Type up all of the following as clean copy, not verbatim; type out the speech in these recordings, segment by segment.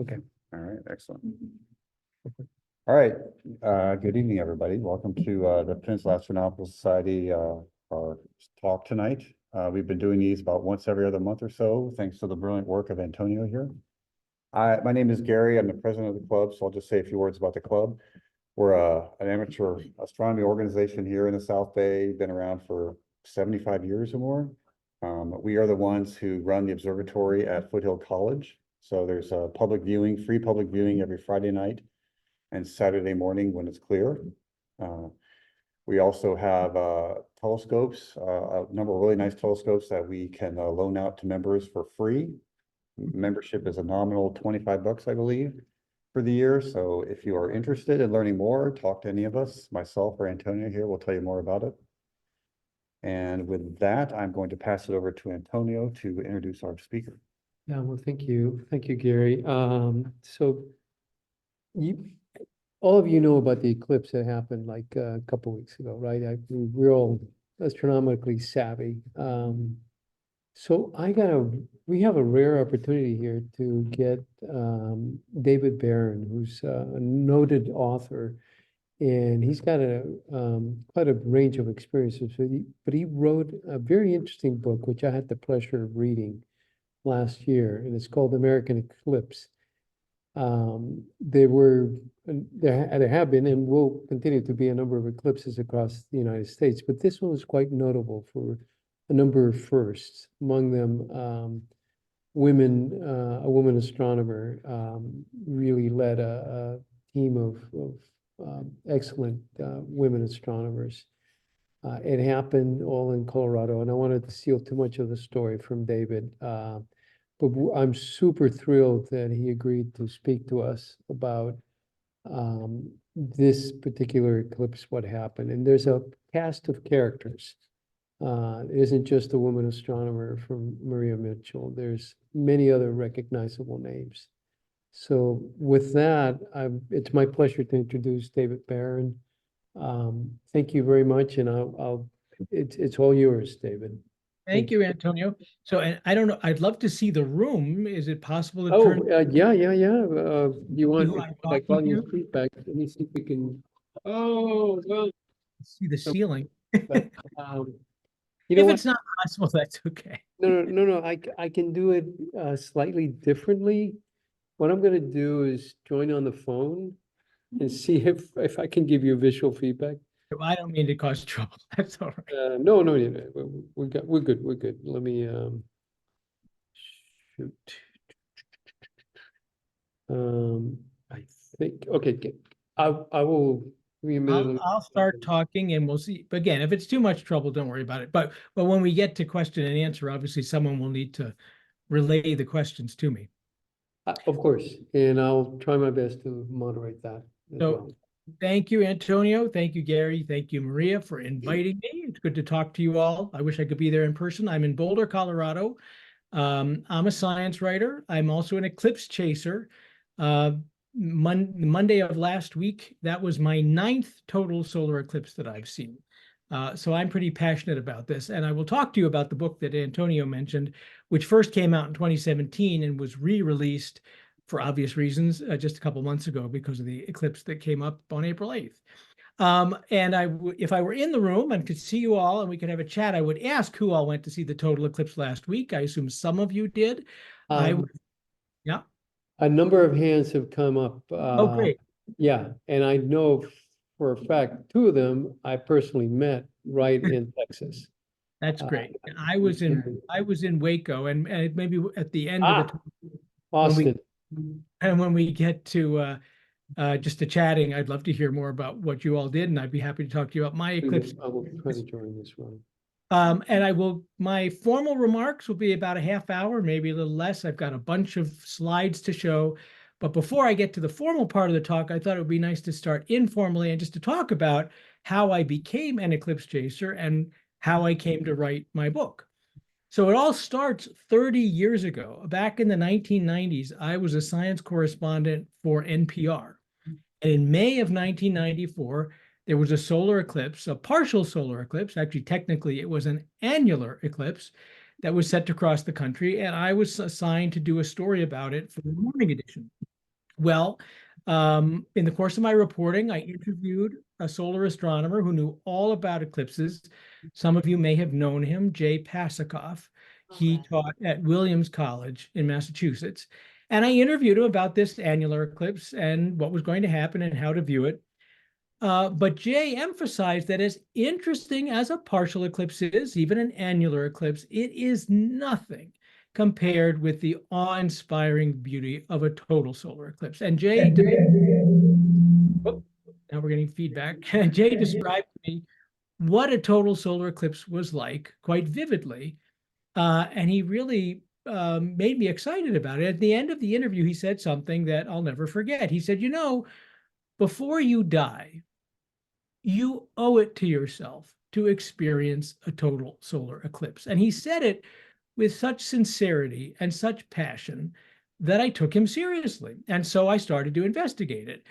Okay. All right, excellent. All right, good evening, everybody. Welcome to the Peninsula Astronomical Society, our talk tonight. We've been doing these about once every other month or so, thanks to the brilliant work of Antonio here. My name is Gary. I'm the president of the club, so I'll just say a few words about the club. We're an amateur astronomy organization here in the South Bay, been around for 75 years or more. We are the ones who run the observatory at Foothill College. So there's a public viewing, free public viewing every Friday night and Saturday morning when it's clear. We also have telescopes, a number of really nice telescopes that we can loan out to members for free. Membership is a nominal 25 bucks, I believe, for the year. So if you are interested in learning more, talk to any of us, myself or Antonio here, we'll tell you more about it. And with that, I'm going to pass it over to Antonio to introduce our speaker. Yeah, well, thank you. Thank you, Gary. So all of you know about the eclipse that happened like a couple weeks ago, right? We're all astronomically savvy. So we have a rare opportunity here to get David Barron, who's a noted author, and he's got quite a range of experiences. But he wrote a very interesting book, which I had the pleasure of reading last year, and it's called American Eclipse. There have been and will continue to be a number of eclipses across the United States, but this one was quite notable for a number of firsts, among them a woman astronomer really led a team of excellent women astronomers. It happened all in Colorado, and I wanted to steal too much of the story from David. But I'm super thrilled that he agreed to speak to us about this particular eclipse, what happened. And there's a cast of characters. It isn't just a woman astronomer from Maria Mitchell. There's many other recognizable names. So with that, it's my pleasure to introduce David Barron. Thank you very much, and it's all yours, David. Thank you, Antonio. So, and I don't know, I'd love to see the room. Is it possible to Oh, turn? yeah. You want who I'm like talking audience to? feedback? Let me see if we can. Oh, well, See the ceiling? but, you know If what? it's not possible, that's okay. No. I can do it slightly differently. What I'm gonna do is join on the phone and see if I can give you visual feedback. I don't mean to cause trouble. That's all right. No, we're good. Let me shoot. I think okay. I will give me a minute. I'll start talking and we'll see. But again, if it's too much trouble, don't worry about it. But when we get to question and answer, obviously someone will need to relay the questions to me. Of course, and I'll try my best to moderate that as So well. thank you, Antonio. Thank you, Gary. Thank you, Maria, for inviting me. It's good to talk to you all. I wish I could be there in person. I'm in Boulder, Colorado. I'm a science writer. I'm also an eclipse chaser. Monday of last week, that was my 9th total solar eclipse that I've seen. So I'm pretty passionate about this. And I will talk to you about the book that Antonio mentioned, which first came out in 2017 and was re-released for obvious reasons just a couple months ago because of the eclipse that came up on April 8th. And if I were in the room and could see you all and we could have a chat, I would ask who all went to see the total eclipse last week. I assume some of you did. Yeah. A number of hands have come up. Oh, great. Yeah, and I know for a fact 2 of them I personally met right in Texas. That's great. I was in Waco, and maybe at the end of the Austin. when we get to just to chatting, I'd love to hear more about what you all did, and I'd be happy to talk to you about my eclipse. I will try to join this one. And my formal remarks will be about a half hour, maybe a little less. I've got a bunch of slides to show. But before I get to the formal part of the talk, I thought it would be nice to start informally and just to talk about how I became an eclipse chaser and how I came to write my book. So it all starts 30 years ago. Back in the 1990s, I was a science correspondent for NPR. And in May of 1994, there was a solar eclipse, a partial solar eclipse. Actually, technically, it was an annular eclipse that was set to cross the country, and I was assigned to do a story about it for the morning edition. Well, in the course of my reporting, I interviewed a solar astronomer who knew all about eclipses. Some of you may have known him, Jay Pasakoff. He taught at Williams College in Massachusetts. And I interviewed him about this annular eclipse and what was going to happen and how to view it. But Jay emphasized that as interesting as a partial eclipse is, even an annular eclipse, it is nothing compared with the awe-inspiring beauty of a total solar eclipse. And Jay, oh, now we're getting feedback. Jay described to me what a total solar eclipse was like quite vividly. And he really made me excited about it. At the end of the interview, he said something that I'll never forget. He said, before you die, you owe it to yourself to experience a total solar eclipse. And he said it with such sincerity and such passion that I took him seriously. And so I started to investigate it.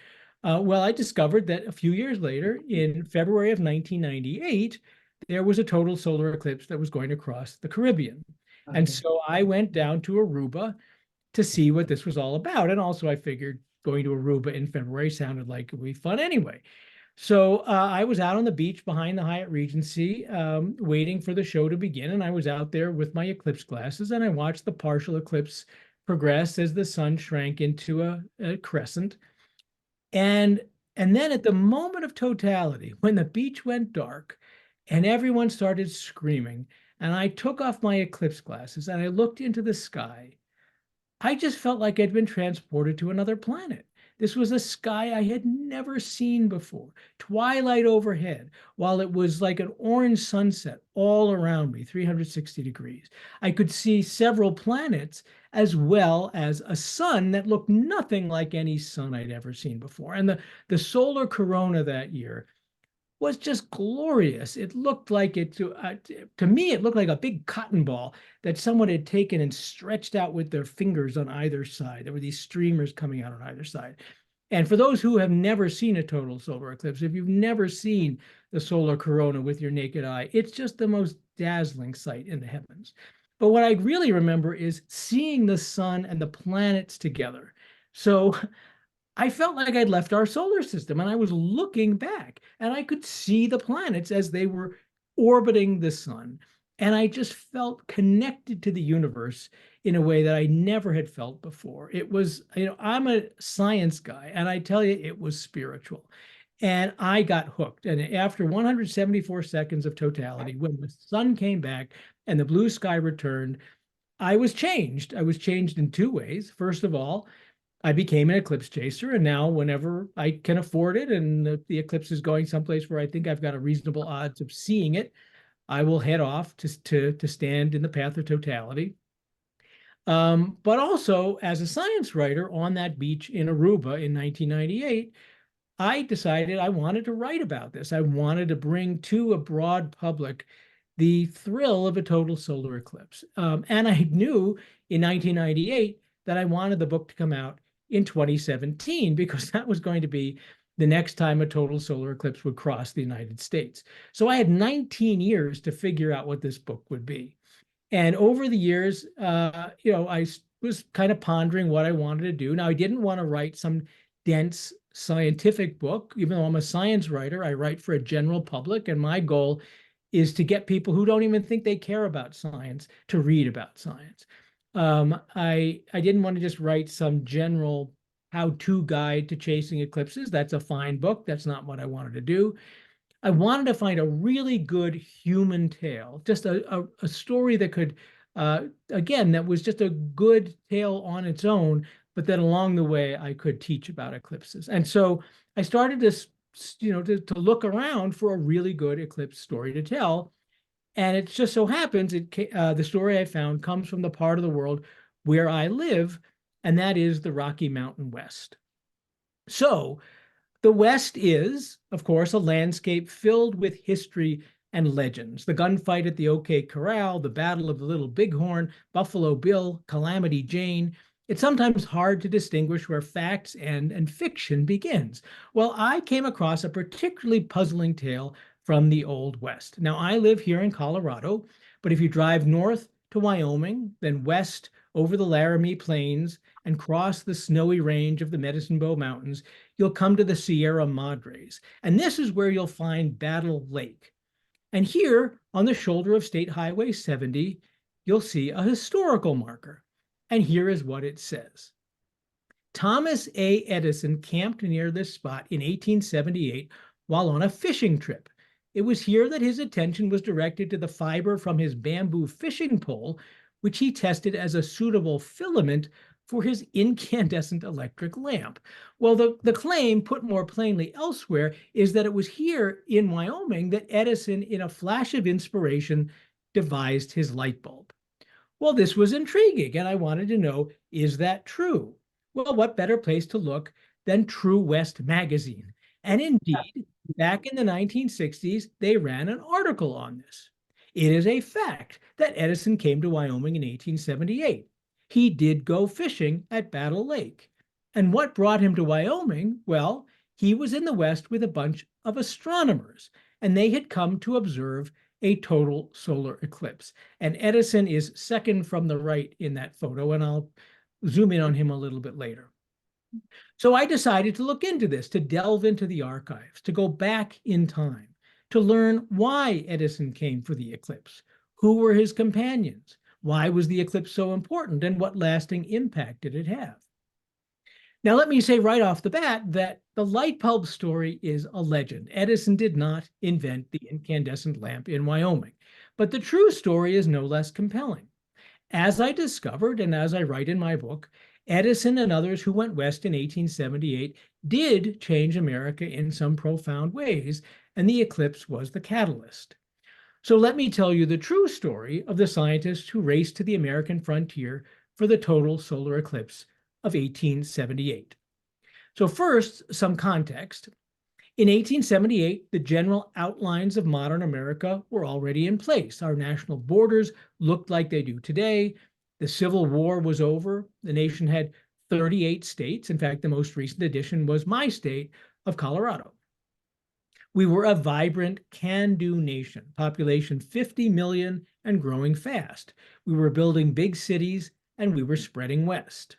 Well, I discovered that a few years later, in February of 1998, there was a total solar eclipse that was going to cross the Caribbean. Okay. And so I went down to Aruba to see what this was all about. And also I figured going to Aruba in February sounded like it would be fun anyway. So I was out on the beach behind the Hyatt Regency waiting for the show to begin. And I was out there with my eclipse glasses and I watched the partial eclipse progress as the sun shrank into a crescent. And then at the moment of totality, when the beach went dark and everyone started screaming, and I took off my eclipse glasses and I looked into the sky, I just felt like I'd been transported to another planet. This was a sky I had never seen before, twilight overhead, while it was like an orange sunset all around me, 360 degrees. I could see several planets as well as a sun that looked nothing like any sun I'd ever seen before. And the solar corona that year was just glorious. It looked like to me, it looked like a big cotton ball that someone had taken and stretched out with their fingers on either side. There were these streamers coming out on either side. And for those who have never seen a total solar eclipse, if you've never seen the solar corona with your naked eye, it's just the most dazzling sight in the heavens. But what I really remember is seeing the sun and the planets together. So I felt like I'd left our solar system and I was looking back and I could see the planets as they were orbiting the sun. And I just felt connected to the universe in a way that I never had felt before. It was, I'm a science guy and I tell you, it was spiritual. And I got hooked. And after 174 seconds of totality, when the sun came back and the blue sky returned, I was changed. I was changed in two ways. First of all, I became an eclipse chaser, and now whenever I can afford it and the eclipse is going someplace where I think I've got a reasonable odds of seeing it, I will head off to stand in the path of totality. But also, as a science writer on that beach in Aruba in 1998, I decided I wanted to write about this. I wanted to bring to a broad public the thrill of a total solar eclipse. And I knew in 1998 that I wanted the book to come out in 2017, because that was going to be the next time a total solar eclipse would cross the United States. So I had 19 years to figure out what this book would be. And over the years, I was kind of pondering what I wanted to do. Now, I didn't want to write some dense scientific book. Even though I'm a science writer, I write for a general public, and my goal is to get people who don't even think they care about science to read about science. I didn't want to just write some general how-to guide to chasing eclipses. That's a fine book. That's not what I wanted to do. I wanted to find a really good human tale, just a story that could, again, that was just a good tale on its own, but that along the way I could teach about eclipses. And so I started to look around for a really good eclipse story to tell. And it just so happens the story I found comes from the part of the world where I live, and that is the Rocky Mountain West. So the West is, of course, a landscape filled with history and legends. The gunfight at the OK Corral, the Battle of the Little Bighorn, Buffalo Bill, Calamity Jane. It's sometimes hard to distinguish where facts end and fiction begins. Well, I came across a particularly puzzling tale from the Old West. Now, I live here in Colorado, but if you drive north to Wyoming, then west over the Laramie Plains and cross the snowy range of the Medicine Bow Mountains, you'll come to the Sierra Madres. And this is where you'll find Battle Lake. And here on the shoulder of State Highway 70, you'll see a historical marker. And here is what it says. Thomas A. Edison camped near this spot in 1878 while on a fishing trip. It was here that his attention was directed to the fiber from his bamboo fishing pole, which he tested as a suitable filament for his incandescent electric lamp. Well, the claim, put more plainly elsewhere, is that it was here in Wyoming that Edison, in a flash of inspiration, devised his light bulb. Well, this was intriguing, and I wanted to know, is that true? Well, what better place to look than True West magazine? And indeed, back in the 1960s, they ran an article on this. It is a fact that Edison came to Wyoming in 1878. He did go fishing at Battle Lake. And what brought him to Wyoming? Well, he was in the West with a bunch of astronomers, and they had come to observe a total solar eclipse. And Edison is second from the right in that photo, and I'll zoom in on him a little bit later. So I decided to look into this, to delve into the archives, to go back in time, to learn why Edison came for the eclipse, who were his companions, why was the eclipse so important, and what lasting impact did it have? Now, let me say right off the bat that the light bulb story is a legend. Edison did not invent the incandescent lamp in Wyoming, but the true story is no less compelling. As I discovered, and as I write in my book, Edison and others who went west in 1878 did change America in some profound ways, and the eclipse was the catalyst. So let me tell you the true story of the scientists who raced to the American frontier for the total solar eclipse of 1878. So first, some context. In 1878, the general outlines of modern America were already in place. Our national borders looked like they do today. The Civil War was over. The nation had 38 states. In fact, the most recent addition was my state of Colorado. We were a vibrant, can-do nation, population 50 million and growing fast. We were building big cities, and we were spreading west.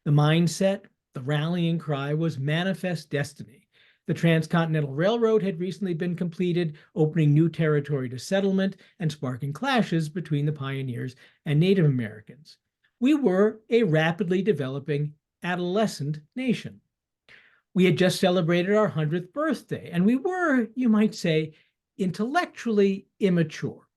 The mindset, the rallying cry was manifest destiny. The Transcontinental Railroad had recently been completed, opening new territory to settlement and sparking clashes between the pioneers and Native Americans. We were a rapidly developing adolescent nation. We had just celebrated our 100th birthday, and we were, you might say, intellectually immature.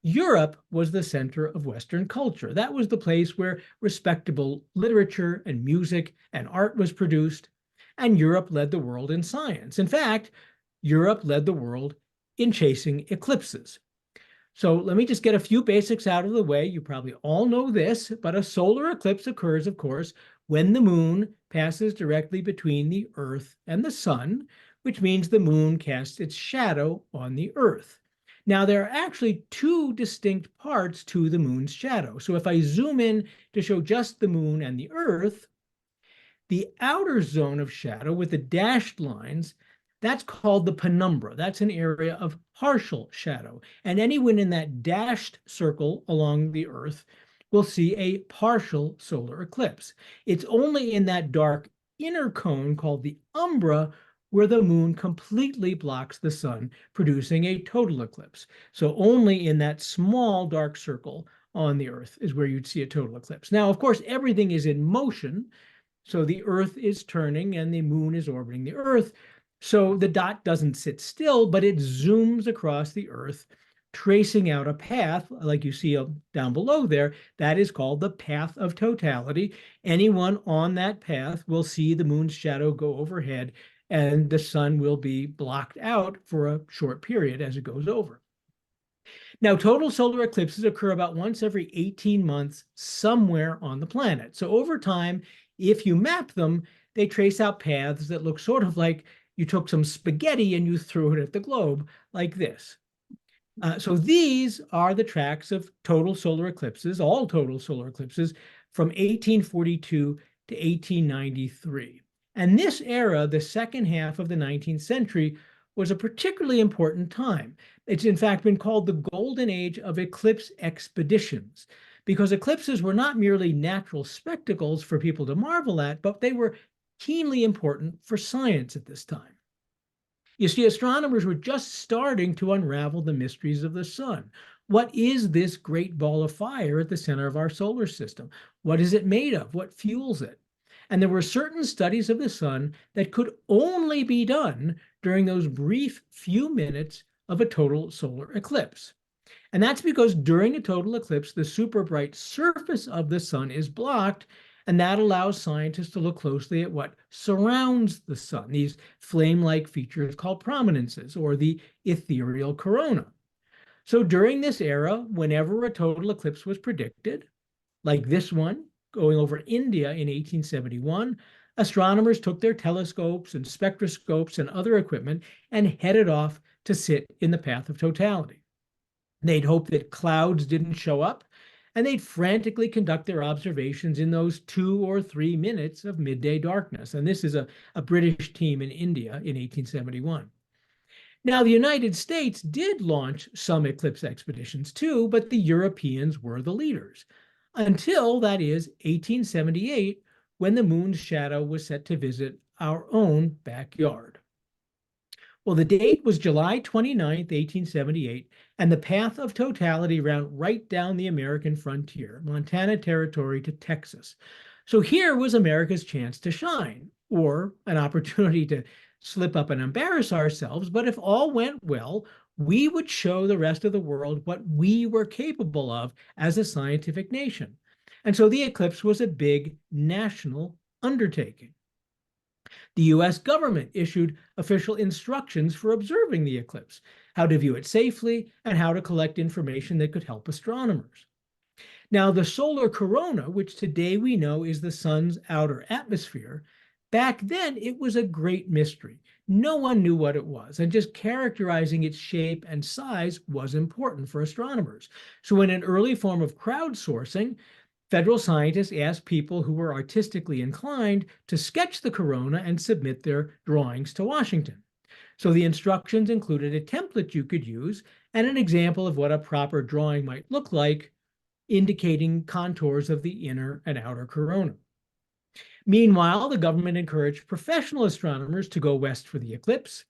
Europe was the center of Western culture. That was the place where respectable literature and music and art was produced, and Europe led the world in science. In fact, Europe led the world in chasing eclipses. So let me just get a few basics out of the way. You probably all know this, but a solar eclipse occurs, of course, when the moon passes directly between the Earth and the sun, which means the moon casts its shadow on the Earth. Now, there are actually two distinct parts to the moon's shadow. So if I zoom in to show just the moon and the Earth, the outer zone of shadow with the dashed lines, that's called the penumbra. That's an area of partial shadow. And anyone in that dashed circle along the Earth will see a partial solar eclipse. It's only in that dark inner cone called the umbra where the moon completely blocks the sun, producing a total eclipse. So only in that small dark circle on the Earth is where you'd see a total eclipse. Now, of course, everything is in motion. So the Earth is turning and the moon is orbiting the Earth. So the dot doesn't sit still, but it zooms across the Earth, tracing out a path, like you see down below there. That is called the path of totality. Anyone on that path will see the moon's shadow go overhead, and the sun will be blocked out for a short period as it goes over. Now, total solar eclipses occur about once every 18 months somewhere on the planet. So over time, if you map them, they trace out paths that look sort of like you took some spaghetti and you threw it at the globe, like this. So these are the tracks of total solar eclipses, all total solar eclipses, from 1842 to 1893. And this era, the second half of the 19th century, was a particularly important time. It's in fact been called the golden age of eclipse expeditions, because eclipses were not merely natural spectacles for people to marvel at, but they were keenly important for science at this time. You see, astronomers were just starting to unravel the mysteries of the sun. What is this great ball of fire at the center of our solar system? What is it made of? What fuels it? And there were certain studies of the sun that could only be done during those brief few minutes of a total solar eclipse. And that's because during a total eclipse, the super bright surface of the sun is blocked, and that allows scientists to look closely at what surrounds the sun, these flame-like features called prominences, or the ethereal corona. So during this era, whenever a total eclipse was predicted, like this one going over India in 1871, astronomers took their telescopes and spectroscopes and other equipment and headed off to sit in the path of totality. They'd hope that clouds didn't show up, and they'd frantically conduct their observations in those 2 or 3 minutes of midday darkness. And this is a British team in India in 1871. Now, the United States did launch some eclipse expeditions too, but the Europeans were the leaders. Until, that is, 1878, when the moon's shadow was set to visit our own backyard. Well, the date was July 29th, 1878, and the path of totality ran right down the American frontier, Montana Territory to Texas. So here was America's chance to shine, or an opportunity to slip up and embarrass ourselves. But if all went well, we would show the rest of the world what we were capable of as a scientific nation. And so the eclipse was a big national undertaking. The US government issued official instructions for observing the eclipse, how to view it safely, and how to collect information that could help astronomers. Now, the solar corona, which today we know is the sun's outer atmosphere, back then it was a great mystery. No one knew what it was, and just characterizing its shape and size was important for astronomers. So in an early form of crowdsourcing, federal scientists asked people who were artistically inclined to sketch the corona and submit their drawings to Washington. So the instructions included a template you could use and an example of what a proper drawing might look like, indicating contours of the inner and outer corona. Meanwhile, the government encouraged professional astronomers to go west for the eclipse.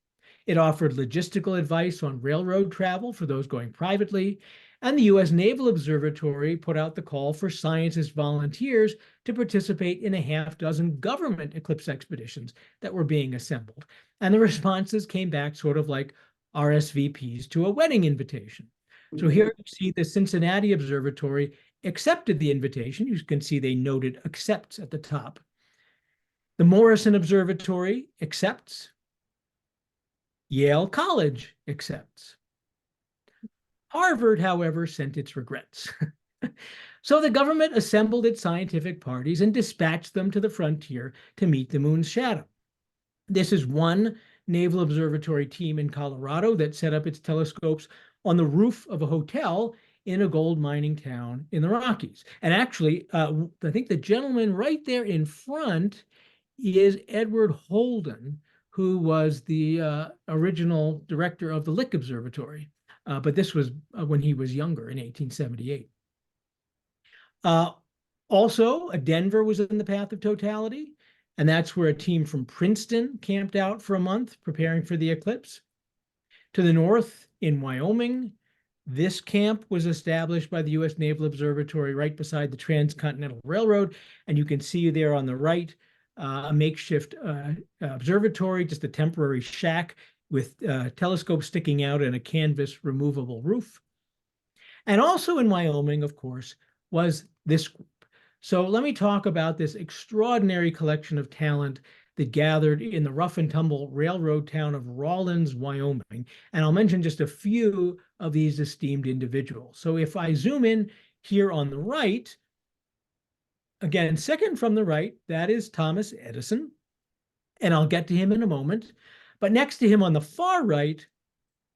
It offered logistical advice on railroad travel for those going privately, and the U.S. Naval Observatory put out the call for scientist volunteers to participate in a half-dozen government eclipse expeditions that were being assembled. And the responses came back sort of like RSVPs to a wedding invitation. So here you see the Cincinnati Observatory accepted the invitation. You can see they noted accepts at the top. The Morrison Observatory accepts. Yale College accepts. Harvard, however, sent its regrets. So the government assembled its scientific parties and dispatched them to the frontier to meet the moon's shadow. This is one Naval Observatory team in Colorado that set up its telescopes on the roof of a hotel in a gold mining town in the Rockies. And actually, I think the gentleman right there in front is Edward Holden, who was the original director of the Lick Observatory. But this was when he was younger in 1878. Also, Denver was in the path of totality, and that's where a team from Princeton camped out for a month preparing for the eclipse. To the north, in Wyoming, this camp was established by the U.S. Naval Observatory right beside the Transcontinental Railroad, and you can see there on the right a makeshift observatory, just a temporary shack with telescopes sticking out and a canvas removable roof. And also in Wyoming, of course, was this group. So let me talk about this extraordinary collection of talent that gathered in the rough and tumble railroad town of Rawlins, Wyoming. And I'll mention just a few of these esteemed individuals. So if I zoom in here on the right, again, second from the right, that is Thomas Edison. And I'll get to him in a moment. But next to him on the far right,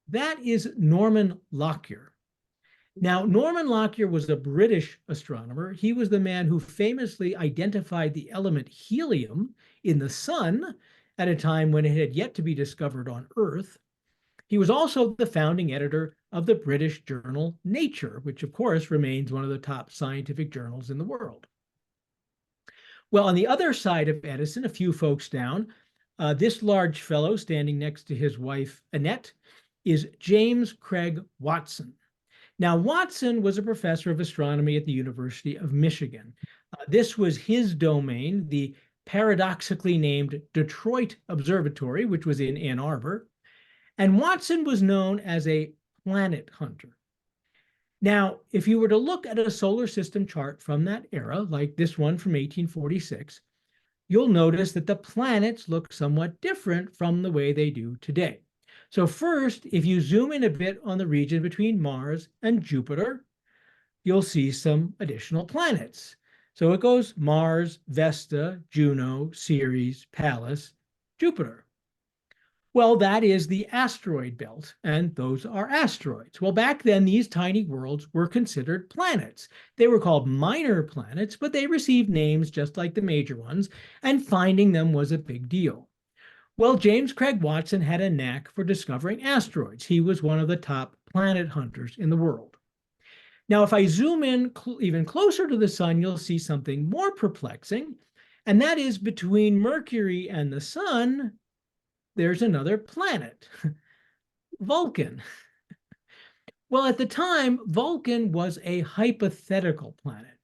that is Norman Lockyer. Now, Norman Lockyer was a British astronomer. He was the man who famously identified the element helium in the sun at a time when it had yet to be discovered on Earth. He was also the founding editor of the British journal Nature, which of course remains one of the top scientific journals in the world. Well, on the other side of Edison, a few folks down, this large fellow standing next to his wife, Annette, is James Craig Watson. Now, Watson was a professor of astronomy at the University of Michigan. This was his domain, the paradoxically named Detroit Observatory, which was in Ann Arbor. And Watson was known as a planet hunter. Now, if you were to look at a solar system chart from that era, like this one from 1846, you'll notice that the planets look somewhat different from the way they do today. So first, if you zoom in a bit on the region between Mars and Jupiter, you'll see some additional planets. So it goes Mars, Vesta, Juno, Ceres, Pallas, Jupiter. Well, that is the asteroid belt, and those are asteroids. Well, back then, these tiny worlds were considered planets. They were called minor planets, but they received names just like the major ones, and finding them was a big deal. Well, James Craig Watson had a knack for discovering asteroids. He was one of the top planet hunters in the world. Now, if I zoom in even closer to the sun, you'll see something more perplexing, and that is between Mercury and the sun, there's another planet, Vulcan. Well, at the time, Vulcan was a hypothetical planet.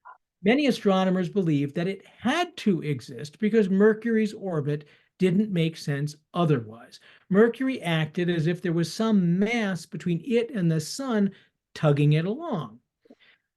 Many astronomers believed that it had to exist because Mercury's orbit didn't make sense otherwise. Mercury acted as if there was some mass between it and the sun tugging it along.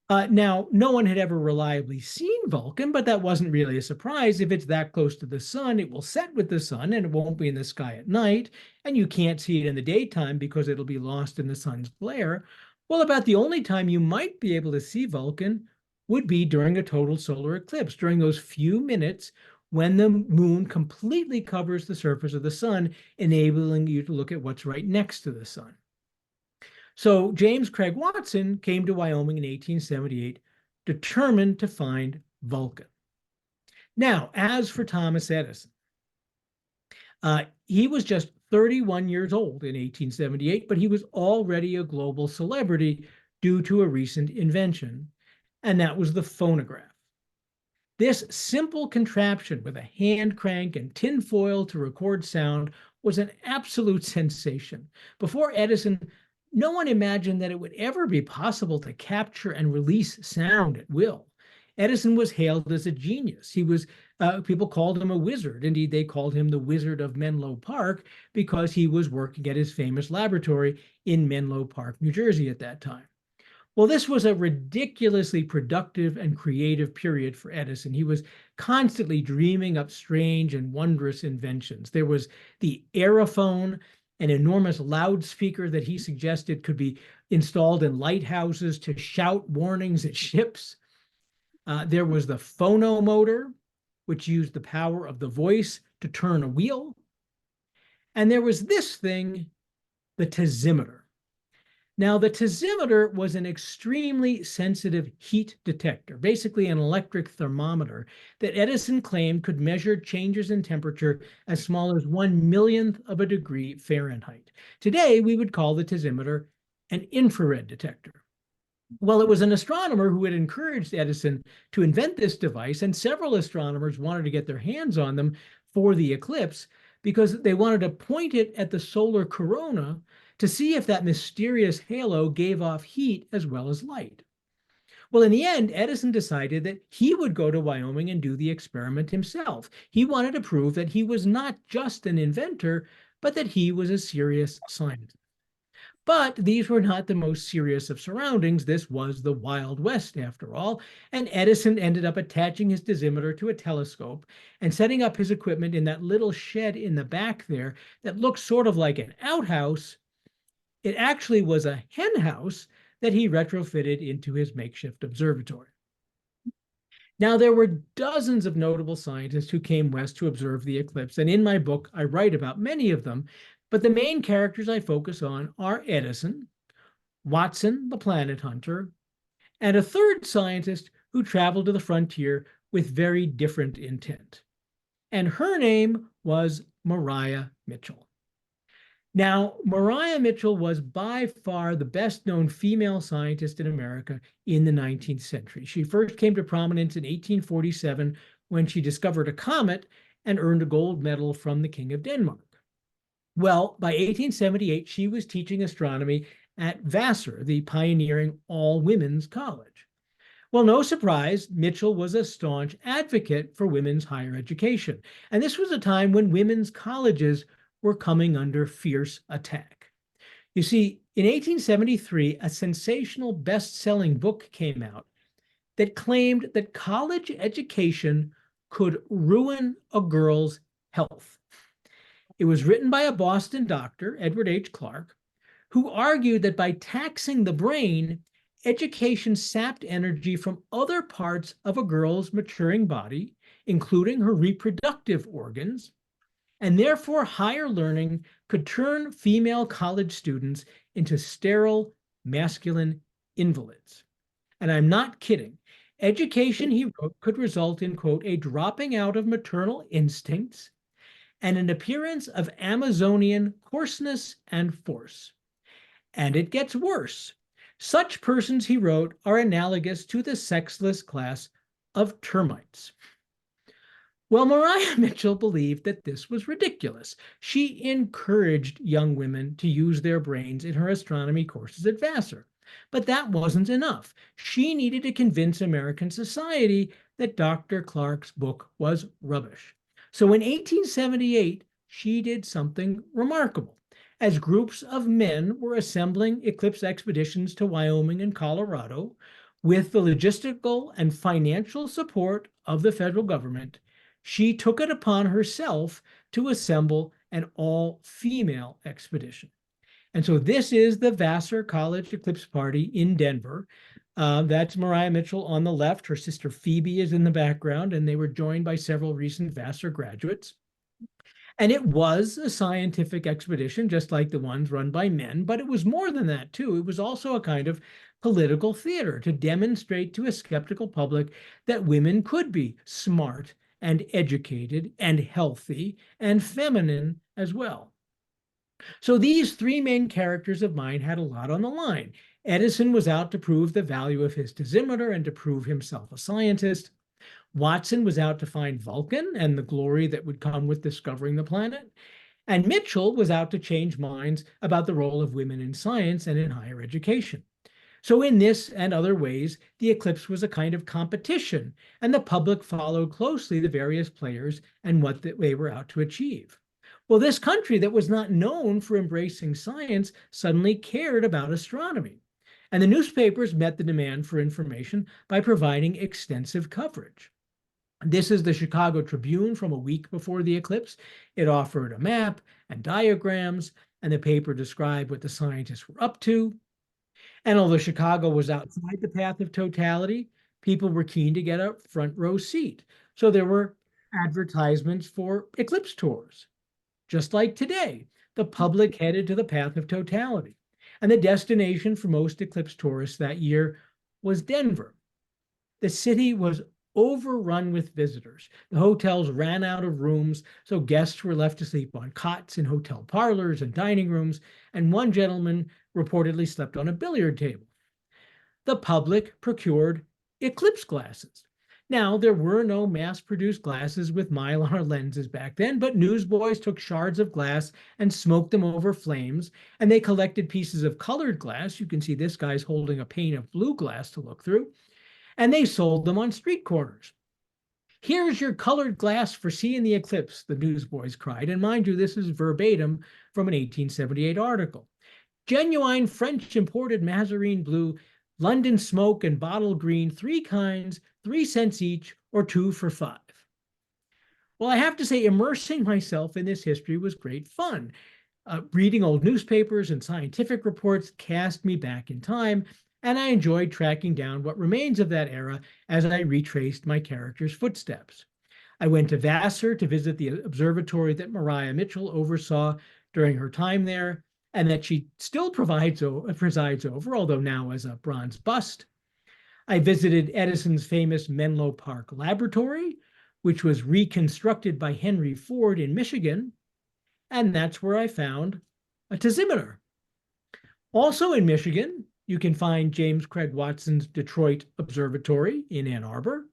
Now, no one had ever reliably seen Vulcan, but that wasn't really a surprise. If it's that close to the sun, it will set with the sun and it won't be in the sky at night, and you can't see it in the daytime because it'll be lost in the sun's glare. Well, about the only time you might be able to see Vulcan would be during a total solar eclipse, during those few minutes when the moon completely covers the surface of the sun, enabling you to look at what's right next to the sun. So James Craig Watson came to Wyoming in 1878, determined to find Vulcan. Now, as for Thomas Edison, he was just 31 years old in 1878, but he was already a global celebrity due to a recent invention, and that was the phonograph. This simple contraption with a hand crank and tin foil to record sound was an absolute sensation. Before Edison, no one imagined that it would ever be possible to capture and release sound at will. Edison was hailed as a genius. People called him a wizard. Indeed, they called him the Wizard of Menlo Park because he was working at his famous laboratory in Menlo Park, New Jersey at that time. Well, this was a ridiculously productive and creative period for Edison. He was constantly dreaming up strange and wondrous inventions. There was the aerophone, an enormous loudspeaker that he suggested could be installed in lighthouses to shout warnings at ships. There was the phonomotor, which used the power of the voice to turn a wheel. And there was this thing, the tasimeter. Now, the tasimeter was an extremely sensitive heat detector, basically an electric thermometer that Edison claimed could measure changes in temperature as small as 1/1,000,000th of a degree Fahrenheit. Today, we would call the tasimeter an infrared detector. Well, it was an astronomer who had encouraged Edison to invent this device, and several astronomers wanted to get their hands on them for the eclipse because they wanted to point it at the solar corona to see if that mysterious halo gave off heat as well as light. Well, in the end, Edison decided that he would go to Wyoming and do the experiment himself. He wanted to prove that he was not just an inventor, but that he was a serious scientist. But these were not the most serious of surroundings. This was the Wild West, after all, and Edison ended up attaching his dosimeter to a telescope and setting up his equipment in that little shed in the back there that looked sort of like an outhouse. It actually was a hen house that he retrofitted into his makeshift observatory. Now, there were dozens of notable scientists who came west to observe the eclipse, and in my book, I write about many of them, but the main characters I focus on are Edison, Watson, the planet hunter, and a third scientist who traveled to the frontier with very different intent. And her name was Maria Mitchell. Now, Maria Mitchell was by far the best-known female scientist in America in the 19th century. She first came to prominence in 1847 when she discovered a comet and earned a gold medal from the King of Denmark. Well, by 1878, she was teaching astronomy at Vassar, the pioneering all-women's college. Well, no surprise, Mitchell was a staunch advocate for women's higher education. And this was a time when women's colleges were coming under fierce attack. You see, in 1873, a sensational best-selling book came out that claimed that college education could ruin a girl's health. It was written by a Boston doctor, Edward H. Clark, who argued that by taxing the brain, education sapped energy from other parts of a girl's maturing body, including her reproductive organs, and therefore higher learning could turn female college students into sterile, masculine invalids. And I'm not kidding. Education, he wrote, could result in, quote, a dropping out of maternal instincts and an appearance of Amazonian coarseness and force. And it gets worse. Such persons, he wrote, are analogous to the sexless class of termites. Well, Maria Mitchell believed that this was ridiculous. She encouraged young women to use their brains in her astronomy courses at Vassar. But that wasn't enough. She needed to convince American society that Dr. Clark's book was rubbish. So in 1878, she did something remarkable. As groups of men were assembling eclipse expeditions to Wyoming and Colorado, with the logistical and financial support of the federal government, she took it upon herself to assemble an all-female expedition. And so this is the Vassar College Eclipse Party in Denver. That's Maria Mitchell on the left. Her sister Phoebe is in the background, and they were joined by several recent Vassar graduates. And it was a scientific expedition, just like the ones run by men, but it was more than that, too. It was also a kind of political theater to demonstrate to a skeptical public that women could be smart and educated and healthy and feminine as well. So these three main characters of mine had a lot on the line. Edison was out to prove the value of his dosimeter and to prove himself a scientist. Watson was out to find Vulcan and the glory that would come with discovering the planet. And Mitchell was out to change minds about the role of women in science and in higher education. So in this and other ways, the eclipse was a kind of competition, and the public followed closely the various players and what they were out to achieve. Well, this country that was not known for embracing science suddenly cared about astronomy. And the newspapers met the demand for information by providing extensive coverage. This is the Chicago Tribune from a week before the eclipse. It offered a map and diagrams, and the paper described what the scientists were up to. And although Chicago was outside the path of totality, people were keen to get a front row seat. So there were advertisements for eclipse tours. Just like today, the public headed to the path of totality. And the destination for most eclipse tourists that year was Denver. The city was overrun with visitors. The hotels ran out of rooms, so guests were left to sleep on cots in hotel parlors and dining rooms, and one gentleman reportedly slept on a billiard table. The public procured eclipse glasses. Now, there were no mass-produced glasses with mylar lenses back then, but newsboys took shards of glass and smoked them over flames, and they collected pieces of colored glass. You can see this guy's holding a pane of blue glass to look through, and they sold them on street corners. "Here's your colored glass for seeing the eclipse," the newsboys cried. And mind you, this is verbatim from an 1878 article. "Genuine French imported Mazarine blue, London smoke and bottle green, 3 kinds, 3 cents each, or 2 for 5. Well, I have to say, immersing myself in this history was great fun. Reading old newspapers and scientific reports cast me back in time, and I enjoyed tracking down what remains of that era as I retraced my character's footsteps. I went to Vassar to visit the observatory that Maria Mitchell oversaw during her time there, and that she still presides over, although now as a bronze bust. I visited Edison's famous Menlo Park Laboratory, which was reconstructed by Henry Ford in Michigan, and that's where I found a tesimeter. Also in Michigan, you can find James Craig Watson's Detroit Observatory in Ann Arbor.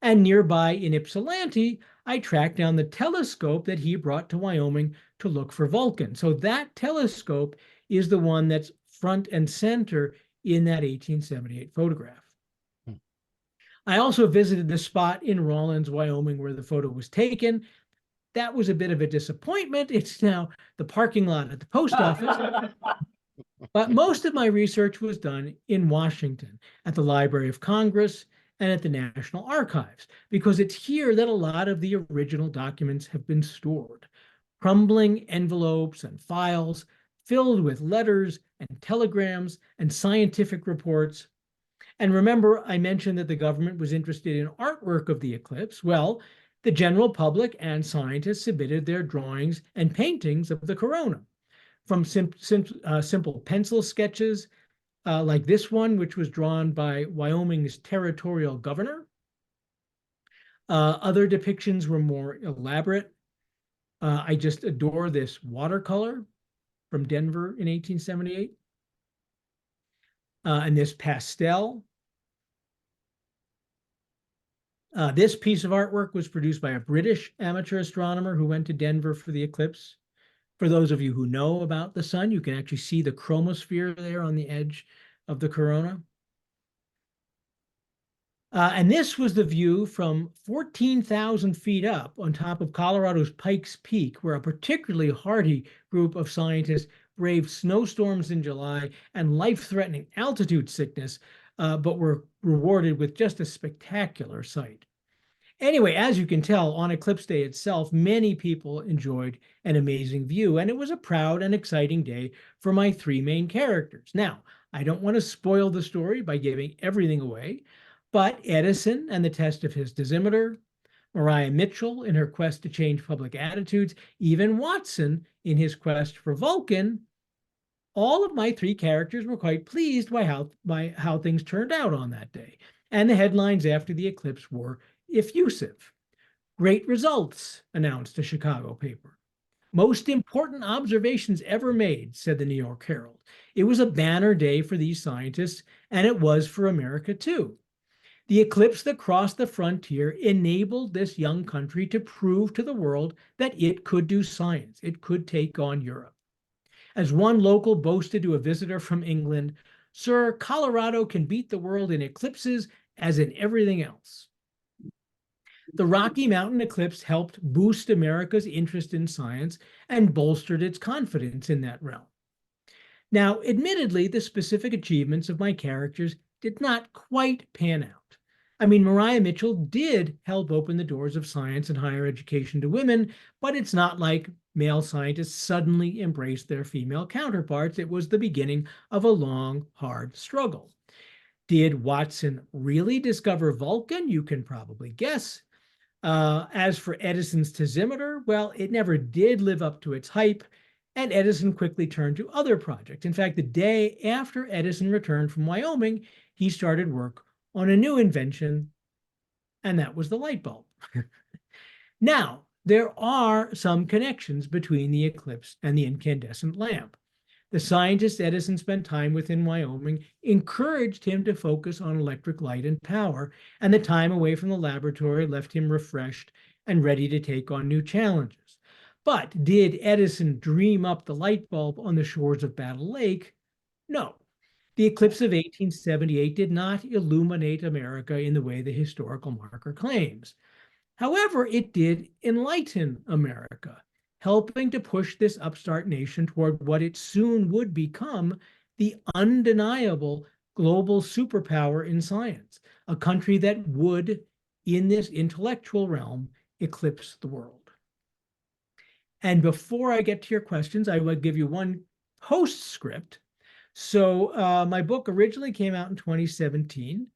And nearby in Ypsilanti, I tracked down the telescope that he brought to Wyoming to look for Vulcan. So that telescope is the one that's front and center in that 1878 photograph. I also visited the spot in Rawlins, Wyoming, where the photo was taken. That was a bit of a disappointment. It's now the parking lot at the post office. But most of my research was done in Washington, at the Library of Congress and at the National Archives, because it's here that a lot of the original documents have been stored. Crumbling envelopes and files filled with letters and telegrams and scientific reports. And remember, I mentioned that the government was interested in artwork of the eclipse. Well, the general public and scientists submitted their drawings and paintings of the corona, from simple pencil sketches like this one, which was drawn by Wyoming's territorial governor. Other depictions were more elaborate. I just adore this watercolor from Denver in 1878. And this pastel. This piece of artwork was produced by a British amateur astronomer who went to Denver for the eclipse. For those of you who know about the sun, you can actually see the chromosphere there on the edge of the corona. And this was the view from 14,000 feet up on top of Colorado's Pikes Peak, where a particularly hardy group of scientists braved snowstorms in July and life-threatening altitude sickness, but were rewarded with just a spectacular sight. Anyway, as you can tell, on Eclipse Day itself, many people enjoyed an amazing view, and it was a proud and exciting day for my three main characters. Now, I don't want to spoil the story by giving everything away, but Edison and the test of his dosimeter, Maria Mitchell in her quest to change public attitudes, even Watson in his quest for Vulcan, all of my three characters were quite pleased by how things turned out on that day. And the headlines after the eclipse were effusive. Great results, announced a Chicago paper. Most important observations ever made, said the New York Herald. It was a banner day for these scientists, and it was for America too. The eclipse that crossed the frontier enabled this young country to prove to the world that it could do science. It could take on Europe. As one local boasted to a visitor from England, "Sir, Colorado can beat the world in eclipses as in everything else." The Rocky Mountain eclipse helped boost America's interest in science and bolstered its confidence in that realm. Now, admittedly, the specific achievements of my characters did not quite pan out. I mean, Maria Mitchell did help open the doors of science and higher education to women, but it's not like male scientists suddenly embraced their female counterparts. It was the beginning of a long, hard struggle. Did Watson really discover Vulcan? You can probably guess. As for Edison's tesimeter, well, it never did live up to its hype, and Edison quickly turned to other projects. In fact, the day after Edison returned from Wyoming, he started work on a new invention, and that was the light bulb. Now, there are some connections between the eclipse and the incandescent lamp. The scientist Edison spent time with in Wyoming encouraged him to focus on electric light and power, and the time away from the laboratory left him refreshed and ready to take on new challenges. But did Edison dream up the light bulb on the shores of Battle Lake? No. The eclipse of 1878 did not illuminate America in the way the historical marker claims. However, it did enlighten America, helping to push this upstart nation toward what it soon would become, the undeniable global superpower in science, a country that would, in this intellectual realm, eclipse the world. And before I get to your questions, I will give you one postscript. So my book originally came out in 2017,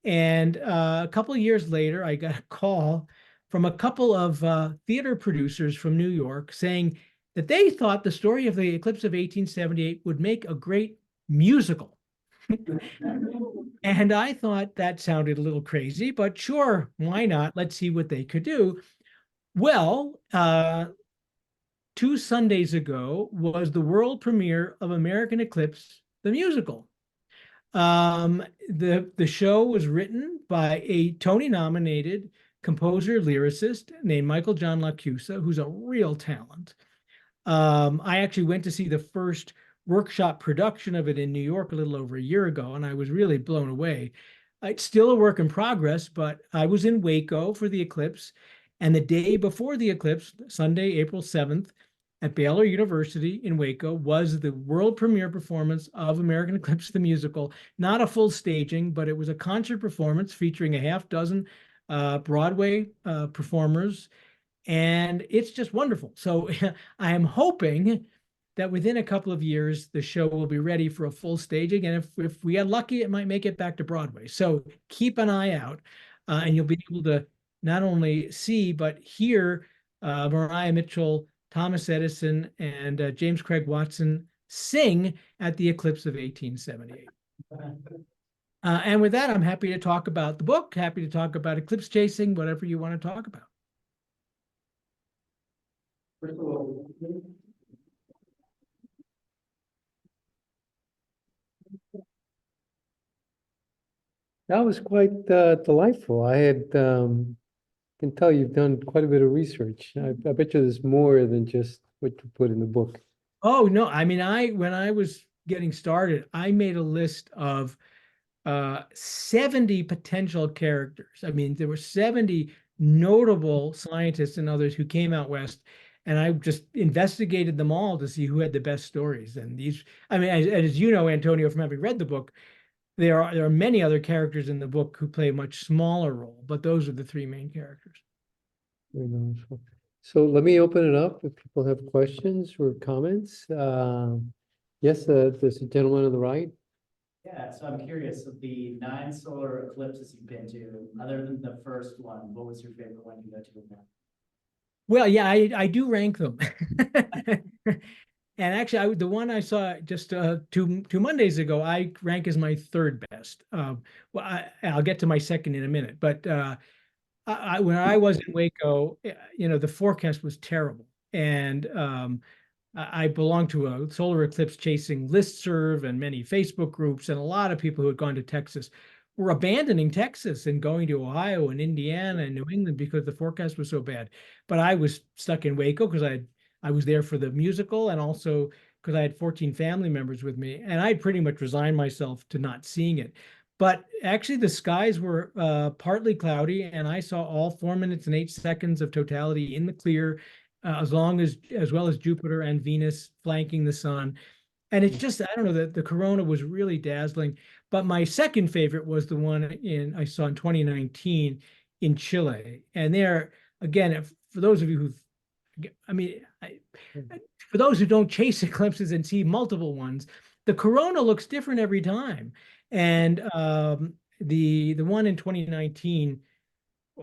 and a couple of years later, I got a call from a couple of theater producers from New York saying that they thought the story of the eclipse of 1878 would make a great musical. And I thought that sounded a little crazy, but sure, why not? Let's see what they could do. Well, 2 Sundays ago was the world premiere of American Eclipse, the musical. The show was written by a Tony-nominated composer lyricist named Michael John LaChiusa, who's a real talent. I actually went to see the first workshop production of it in New York a little over a year ago, and I was really blown away. It's still a work in progress, but I was in Waco for the eclipse, and the day before the eclipse, Sunday, April 7th, at Baylor University in Waco, was the world premiere performance of American Eclipse, the musical. Not a full staging, but it was a concert performance featuring a half dozen Broadway performers, and it's just wonderful. So I am hoping that within a couple of years, the show will be ready for a full staging. And if we are lucky, it might make it back to Broadway. So keep an eye out, and you'll be able to not only see, but hear Mariah Mitchell, Thomas Edison, and James Craig Watson sing at the Eclipse of 1878. And with that, I'm happy to talk about the book, happy to talk about eclipse chasing, whatever you want to talk about. That was quite delightful. I had can tell you've done quite a bit of research. I bet you there's more than just what you put in the book. Oh, no. I mean, when I was getting started, I made a list of 70 potential characters. I mean, there were 70 notable scientists and others who came out west, and I just investigated them all to see who had the best stories. And these, I mean, as you know, Antonio, from having read the book, there are many other characters in the book who play a much smaller role, but those are the 3 main characters. Very nice. So let me open it up if people have questions or comments. Yes, there's a gentleman on the right. Yeah, so I'm curious, of the 9 solar eclipses you've been to, other than the first one, what was your favorite one you go to now? Well, yeah, I do rank them. And actually, the one I saw just two Mondays ago, I rank as my 3rd best. Well, I'll get to my 2nd in a minute, but when I was in Waco, the forecast was terrible, and I belong to a solar eclipse chasing listserv and many Facebook groups, and a lot of people who had gone to Texas were abandoning Texas and going to Ohio and Indiana and New England because the forecast was so bad. But I was stuck in Waco because I was there for the musical, and also because I had 14 family members with me, and I pretty much resigned myself to not seeing it. But actually, the skies were partly cloudy, and I saw all 4 minutes and 8 seconds of totality in the clear, as well as Jupiter and Venus flanking the sun. And it's just, I don't know, the corona was really dazzling. But my 2nd favorite was the one I saw in 2019 in Chile. And there, again, for those of you for those who don't chase eclipses and see multiple ones, the corona looks different every time. And the one in 2019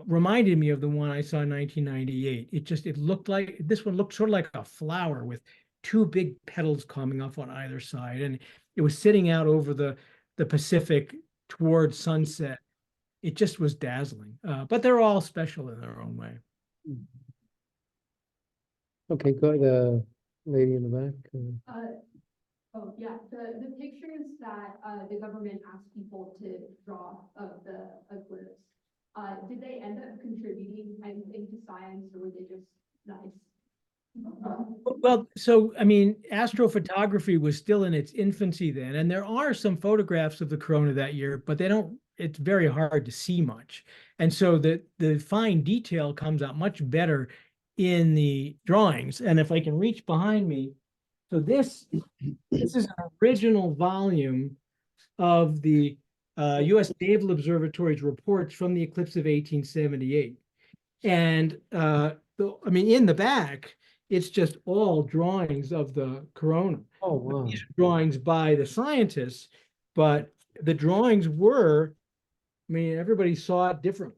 reminded me of the one I saw in 1998. It looked like, this one looked sort of like a flower with 2 big petals coming off on either side, and it was sitting out over the Pacific towards sunset. It just was dazzling. But they're all special in their own way. Okay, go ahead, lady in the back. Oh, yeah, the pictures that the government asked people to draw of the eclipse, did they end up contributing anything to science, or were they just nice? Well, so, I mean, astrophotography was still in its infancy then, and there are some photographs of the corona that year, but it's very hard to see much. And so the fine detail comes out much better in the drawings. And if I can reach behind me, so this is an original volume of the U.S. Naval Observatory's reports from the eclipse of 1878. And in the back, it's just all drawings of the corona. Oh, wow. These are drawings by the scientists, but the drawings were, everybody saw it differently.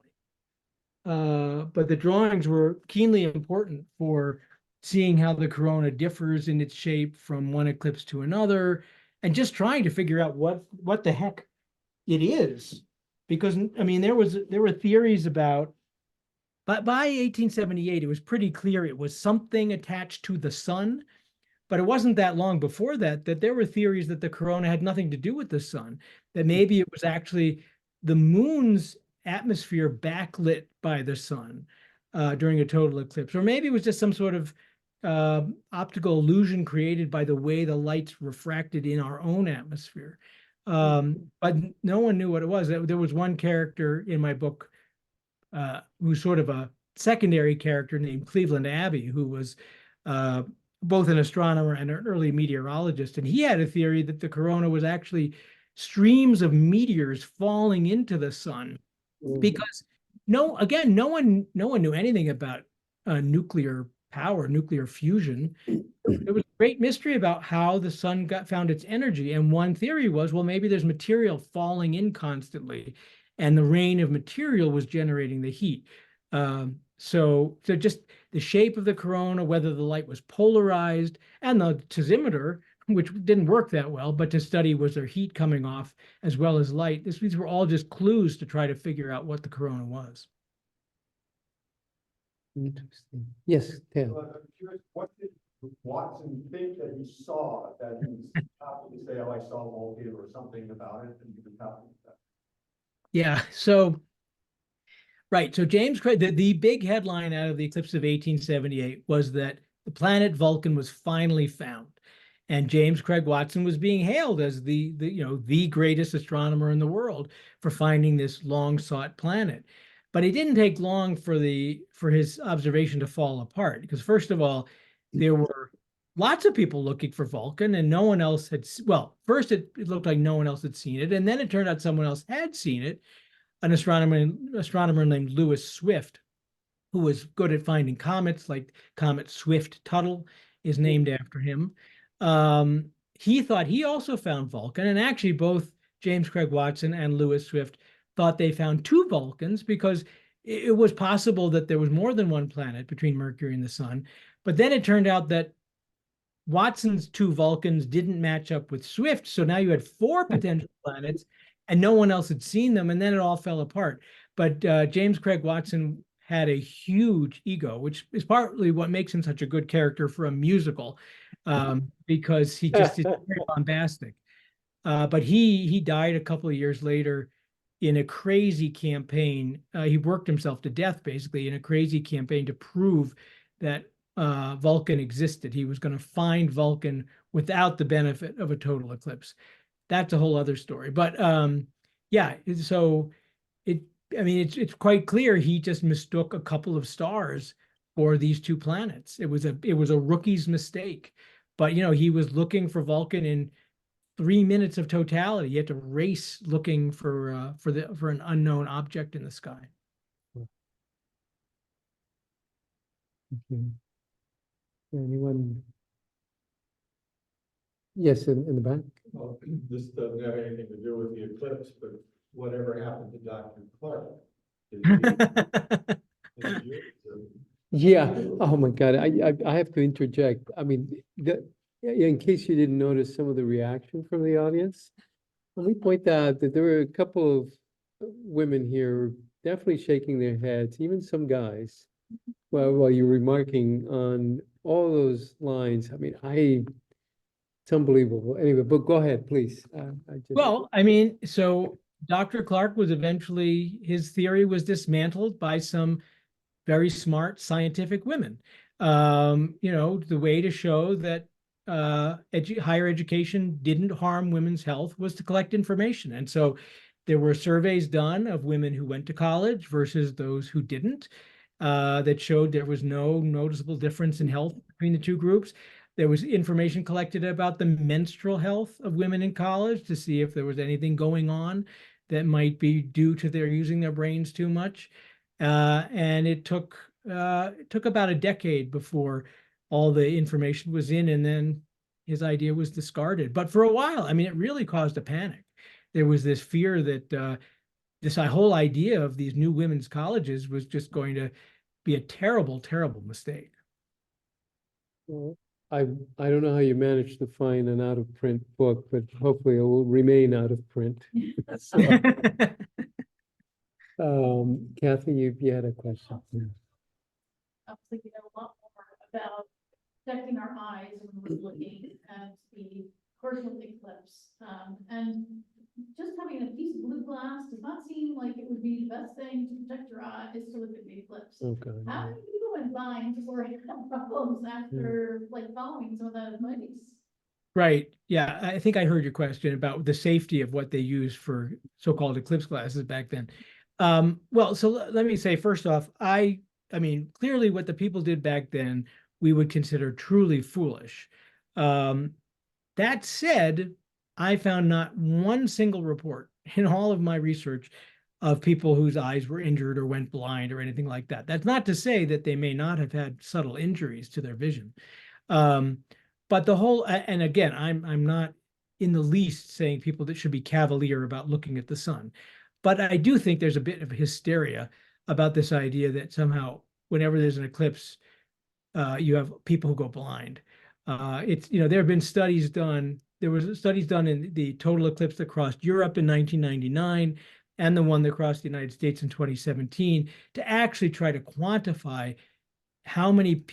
But the drawings were keenly important for seeing how the corona differs in its shape from one eclipse to another, and just trying to figure out what the heck it is. Because, there were theories about by 1878, it was pretty clear it was something attached to the sun. But it wasn't that long before that there were theories that the corona had nothing to do with the sun, that maybe it was actually the moon's atmosphere backlit by the sun during a total eclipse, or maybe it was just some sort of optical illusion created by the way the light's refracted in our own atmosphere. But no one knew what it was. There was one character in my book who's sort of a secondary character named Cleveland Abbey, who was both an astronomer and an early meteorologist. And he had a theory that the corona was actually streams of meteors falling into the sun, because no one knew anything about nuclear power, nuclear fusion. There was a great mystery about how the sun found its energy. And one theory was, well, maybe there's material falling in constantly, and the rain of material was generating the heat. So just the shape of the corona, whether the light was polarized, and the tosimeter, which didn't work that well, but to study was there heat coming off as well as light. These were all just clues to try to figure out what the corona was. Interesting. Yes, Tim. I'm curious, what did Watson think that he saw that he was happy to say, oh, I saw Vulcan or something about it, and he was happy with that? Yeah, so right. So James Craig, the big headline out of the eclipse of 1878 was that the planet Vulcan was finally found. And James Craig Watson was being hailed as the greatest astronomer in the world for finding this long sought planet. But it didn't take long for his observation to fall apart, because first of all, there were lots of people looking for Vulcan, and no one else had. Well, first it looked like no one else had seen it, and then it turned out someone else had seen it. An astronomer named Lewis Swift, who was good at finding comets, like Comet Swift-Tuttle is named after him. He thought he also found Vulcan, and actually both James Craig Watson and Lewis Swift thought they found two Vulcans, because it was possible that there was more than one planet between Mercury and the sun. But then it turned out that Watson's two Vulcans didn't match up with Swift, so now you had four potential planets, and no one else had seen them, and then it all fell apart. But James Craig Watson had a huge ego, which is partly what makes him such a good character for a musical, because he just is very bombastic. But he died a couple of years later in a crazy campaign. He worked himself to death, basically, in a crazy campaign to prove that Vulcan existed. He was going to find Vulcan without the benefit of a total eclipse. That's a whole other story. But yeah, so it's quite clear he just mistook a couple of stars for these two planets. It was a rookie's mistake. But he was looking for Vulcan in 3 minutes of totality. He had to race looking for an unknown object in the sky. Okay. Anyone? Yes, in the back. Well, this doesn't have anything to do with the eclipse, but whatever happened to Dr. Clark? Yeah. Oh my God. I have to interject. I mean, in case you didn't notice some of the reaction from the audience, let me point out that there were a couple of women here definitely shaking their heads, even some guys, while you're remarking on all those lines. I mean, it's unbelievable. Anyway, but go ahead, please. Well, so Dr. Clark was eventually, his theory was dismantled by some very smart scientific women. The way to show that higher education didn't harm women's health was to collect information. And so there were surveys done of women who went to college versus those who didn't, that showed there was no noticeable difference in health between the two groups. There was information collected about the menstrual health of women in college to see if there was anything going on that might be due to their using their brains too much. And it took about a decade before all the information was in, and then his idea was discarded. But for a while, it really caused a panic. There was this fear that this whole idea of these new women's colleges was just going to be a terrible, terrible mistake. Well, I don't know how you managed to find an out-of-print book, but hopefully it will remain out of print. So, Kathy, you had a question. obviously we know a lot more about protecting our eyes when we're looking at the partial eclipse. And just having a piece of blue glass does not seem like it would be the best thing to protect your eyes to look at the eclipse. Okay. How many people went blind or had problems after like following some of that advice? Right. Yeah. I think I heard your question about the safety of what they used for so-called eclipse glasses back then. Well, so let me say, first off, I mean, clearly what the people did back then, we would consider truly foolish. That said, I found not one single report in all of my research of people whose eyes were injured or went blind or anything like that. That's not to say that they may not have had subtle injuries to their vision. But the whole, and again, I'm not in the least saying people that should be cavalier about looking at the sun, but I do think there's a bit of hysteria about this idea that somehow whenever there's an eclipse, you have people who go blind. It's, there have been studies done. There was studies done in the total eclipse that crossed Europe in 1999 and the one that crossed the United States in 2017 to actually try to quantify how many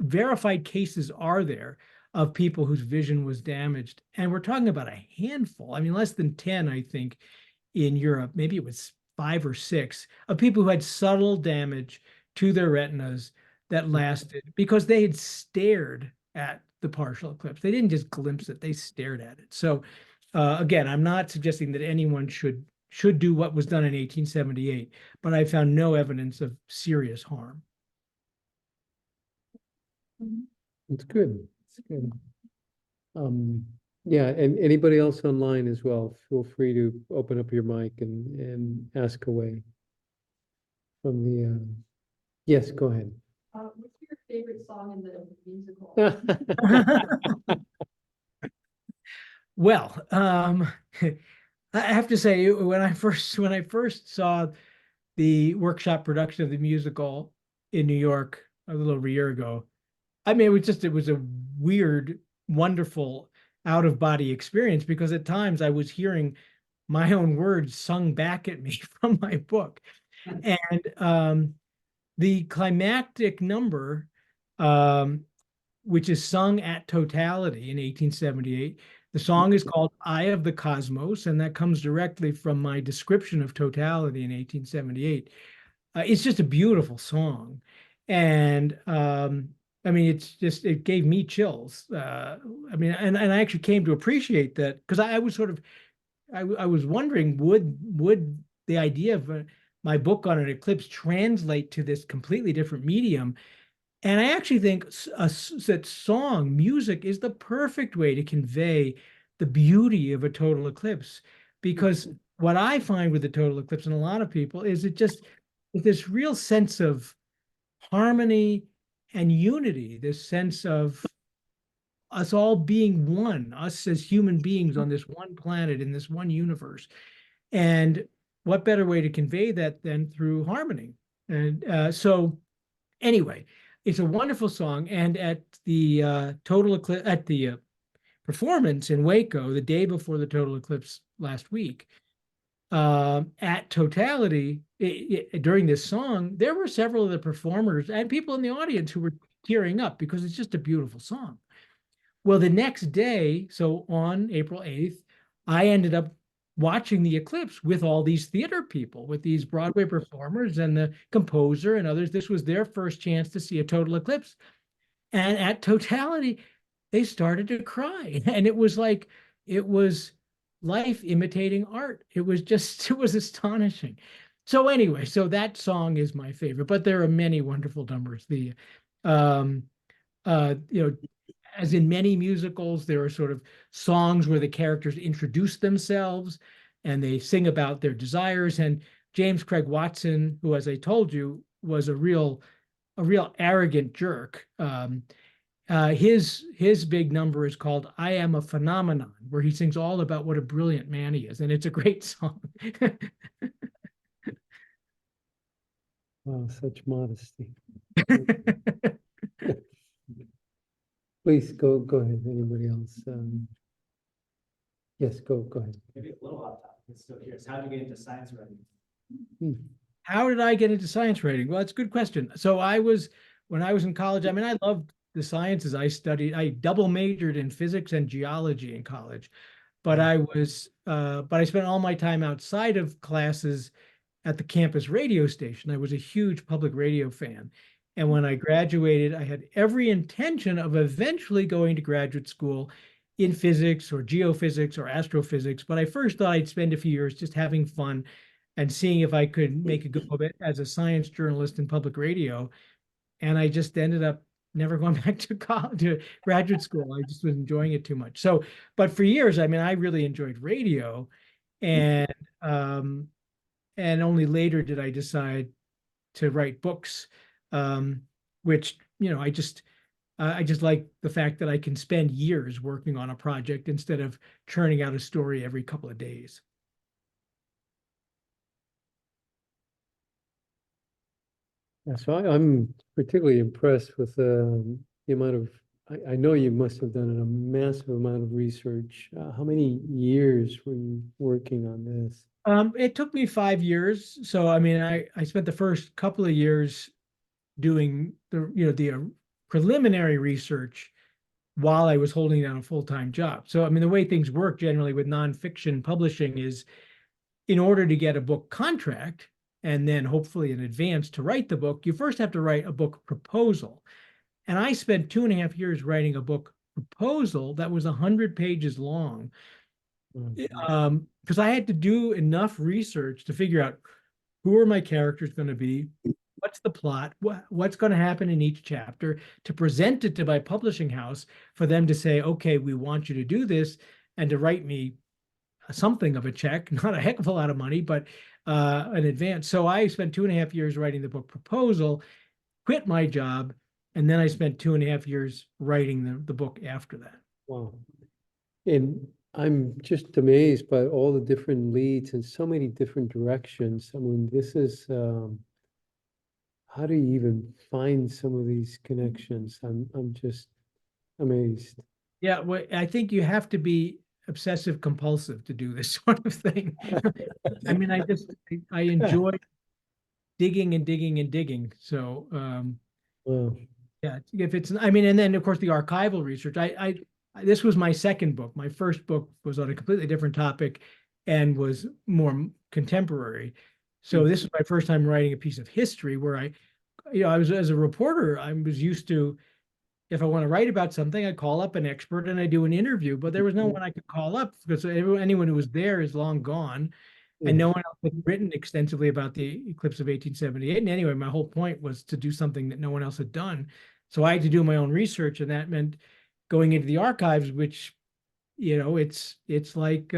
verified cases are there of people whose vision was damaged. And we're talking about a handful. I mean, less than 10, I think, in Europe. Maybe it was 5 or 6 of people who had subtle damage to their retinas that lasted because they had stared at the partial eclipse. They didn't just glimpse it, they stared at it. So again, I'm not suggesting that anyone should do what was done in 1878, but I found no evidence of serious harm. It's good. It's good. Yeah, and anybody else online as well, feel free to open up your mic and ask away from the, yes, go ahead. What's your favorite song in the musical? Well, I have to say, when I first saw the workshop production of the musical in New York a little over a year ago, I mean, it was a weird, wonderful out of body experience because at times I was hearing my own words sung back at me from my book. And the climactic number, which is sung at Totality in 1878, the song is called Eye of the Cosmos, and that comes directly from my description of Totality in 1878. It's just a beautiful song. And I mean, it gave me chills. I mean, and I actually came to appreciate that because I was sort of, I was wondering, would the idea of my book on an eclipse translate to this completely different medium? And I actually think that music is the perfect way to convey the beauty of a total eclipse. Because what I find with the total eclipse and a lot of people is this real sense of harmony and unity, this sense of us all being one, us as human beings on this one planet in this one universe. And what better way to convey that than through harmony? And so anyway, it's a wonderful song. And at the total eclipse, at the performance in Waco, the day before the total eclipse last week, at Totality, during this song, there were several of the performers and people in the audience who were tearing up because it's just a beautiful song. Well, the next day, so on April 8th, I ended up watching the eclipse with all these theater people, with these Broadway performers and the composer and others. This was their first chance to see a total eclipse. And at Totality, they started to cry. And it was like, it was life imitating art. It was astonishing. So anyway, so that song is my favorite, but there are many wonderful numbers. As in many musicals, there are sort of songs where the characters introduce themselves and they sing about their desires. And James Craig Watson, who, as I told you, was a real arrogant jerk. His big number is called "I Am a Phenomenon," where he sings all about what a brilliant man he is, and it's a great song. Wow, such modesty. Please go ahead. Anybody else? Yes, go ahead. Maybe a little off topic, but still curious. How did you get into science writing? How did I get into science writing? Well, it's a good question. So when I was in college, I mean, I loved the sciences. I double majored in physics and geology in college, but I spent all my time outside of classes at the campus radio station. I was a huge public radio fan. And when I graduated, I had every intention of eventually going to graduate school in physics or geophysics or astrophysics. But I first thought I'd spend a few years just having fun and seeing if I could make a go of it as a science journalist in public radio. And I just ended up never going back to college, to graduate school. I just was enjoying it too much. So, but for years, I mean, I really enjoyed radio, and um, and only later did I decide to write books, which I just like the fact that I can spend years working on a project instead of churning out a story every couple of days. Yeah, so I'm particularly impressed with the amount of, I know you must have done a massive amount of research. How many years were you working on this? It took me 5 years. So, I mean, I spent the first couple of years doing the preliminary research while I was holding down a full-time job. So, I mean, the way things work generally with nonfiction publishing is in order to get a book contract and then hopefully in advance to write the book, you first have to write a book proposal. And I spent 2.5 years writing a book proposal that was 100 pages long. Because I had to do enough research to figure out who are my characters going to be, what's the plot, what's going to happen in each chapter, to present it to my publishing house for them to say, okay, we want you to do this, and to write me something of a check, not a heck of a lot of money, but an advance. So I spent 2.5 years writing the book proposal, quit my job, and then I spent 2.5 years writing the book after that. Wow. And I'm just amazed by all the different leads and so many different directions. I mean, this is, how do you even find some of these connections? I'm just amazed. Yeah, well, I think you have to be obsessive compulsive to do this sort of thing. I mean, I enjoy digging and digging and digging. So, Wow. yeah, if it's, I mean, and then of course the archival research. This was my second book. My first book was on a completely different topic and was more contemporary. So this was my first time writing a piece of history where I was, as a reporter, I was used to, if I want to write about something, I call up an expert and I do an interview, but there was no one I could call up because anyone who was there is long gone. And no one else had written extensively about the eclipse of 1878. And anyway, my whole point was to do something that no one else had done. So I had to do my own research, and that meant going into the archives, which, it's like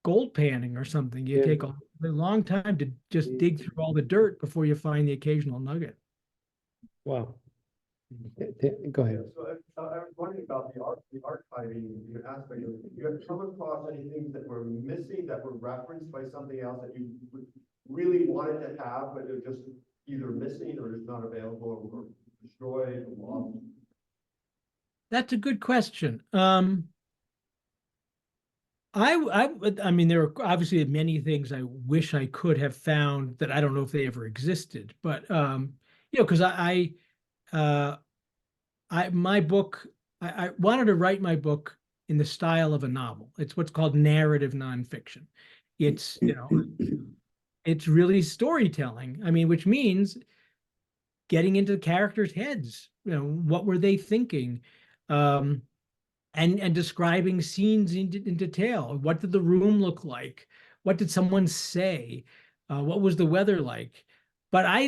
gold panning or something. You take a long time to just dig through all the dirt before you find the occasional nugget. Wow. Go ahead. So I was wondering about the archiving aspect of it. You have come across any things that were missing, that were referenced by something else that you really wanted to have, but they're just either missing or just not available or destroyed or lost? That's a good question. I mean, there are obviously many things I wish I could have found that I don't know if they ever existed, but because my book, I wanted to write my book in the style of a novel. It's what's called narrative nonfiction. It's, it's really storytelling. I mean, which means getting into the characters' heads. What were they thinking? And describing scenes in detail. What did the room look like? What did someone say? What was the weather like? But I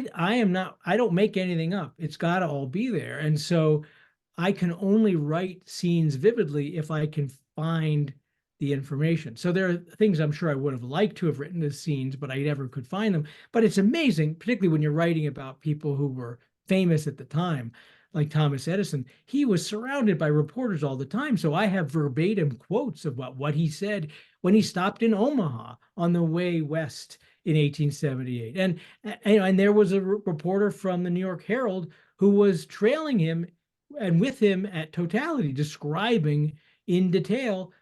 don't make anything up. It's got to all be there. And so I can only write scenes vividly if I can find the information. So there are things I'm sure I would have liked to have written as scenes, but I never could find them. But it's amazing, particularly when you're writing about people who were famous at the time, like Thomas Edison. He was surrounded by reporters all the time. So I have verbatim quotes about what he said when he stopped in Omaha on the way west in 1878. And there was a reporter from the New York Herald who was trailing him and with him at Totality, describing in detail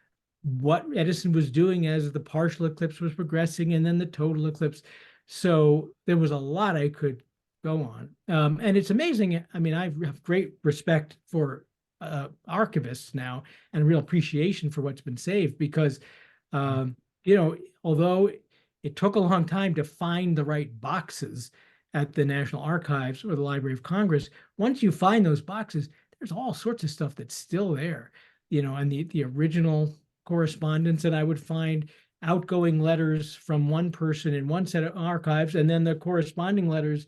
what Edison was doing as the partial eclipse was progressing and then the total eclipse. So there was a lot I could go on. And it's amazing. I mean, I have great respect for archivists now and real appreciation for what's been saved because, you know, although it took a long time to find the right boxes at the National Archives or the Library of Congress, once you find those boxes, there's all sorts of stuff that's still there, you know, and the original correspondence, and I would find outgoing letters from one person in one set of archives and then the corresponding letters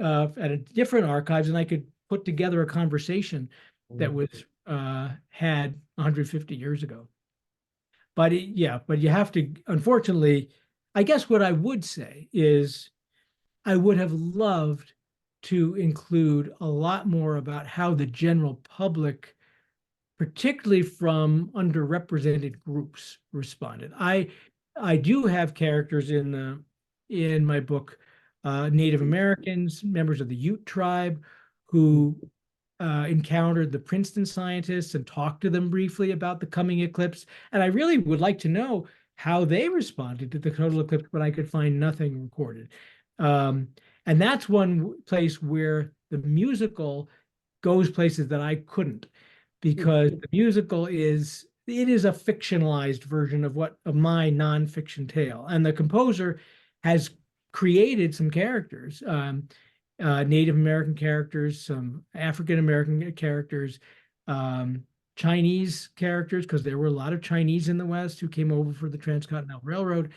at a different archives, and I could put together a conversation that was had 150 years ago. But yeah, but you have to, unfortunately, I guess what I would say is I would have loved to include a lot more about how the general public, particularly from underrepresented groups, responded. I do have characters in my book, Native Americans, members of the Ute tribe, who encountered the Princeton scientists and talked to them briefly about the coming eclipse. And I really would like to know how they responded to the total eclipse, but I could find nothing recorded. And that's one place where the musical goes places that I couldn't, because the musical is a fictionalized version of my nonfiction tale, and the composer has created some characters, Native American characters, some African American characters, Chinese characters, because there were a lot of Chinese in the West who came over for the Transcontinental Railroad.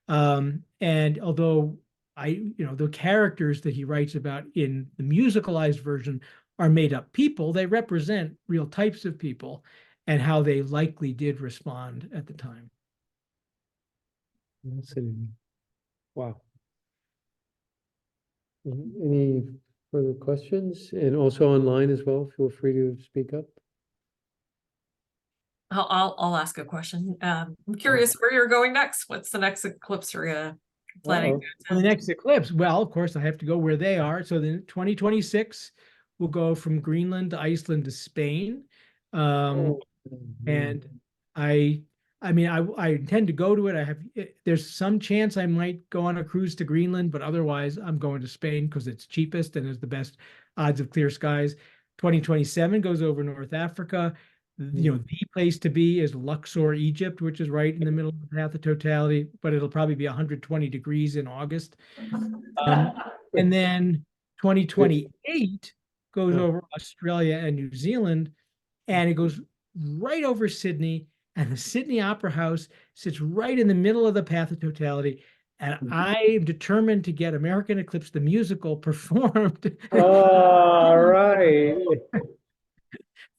And although the characters that he writes about in the musicalized version are made up people, they represent real types of people and how they likely did respond at the time. Fascinating. Wow. Any further questions? And also online as well, feel free to speak up. I'll ask a question. I'm curious where you're going next. What's the next eclipse you're planning to For the attend? next eclipse, well, of course, I have to go where they are. So then 2026, we'll go from Greenland to Iceland to Spain. And I mean, I intend to go to it. There's some chance I might go on a cruise to Greenland, but otherwise I'm going to Spain because it's cheapest and has the best odds of clear skies. 2027 goes over North Africa. You know, the place to be is Luxor, Egypt, which is right in the middle of the path of totality, but it'll probably be 120 degrees in August. And then 2028 goes over Australia and New Zealand, and it goes right over Sydney, and the Sydney Opera House sits right in the middle of the path of totality. And I am determined to get American Eclipse, the musical, performed All right.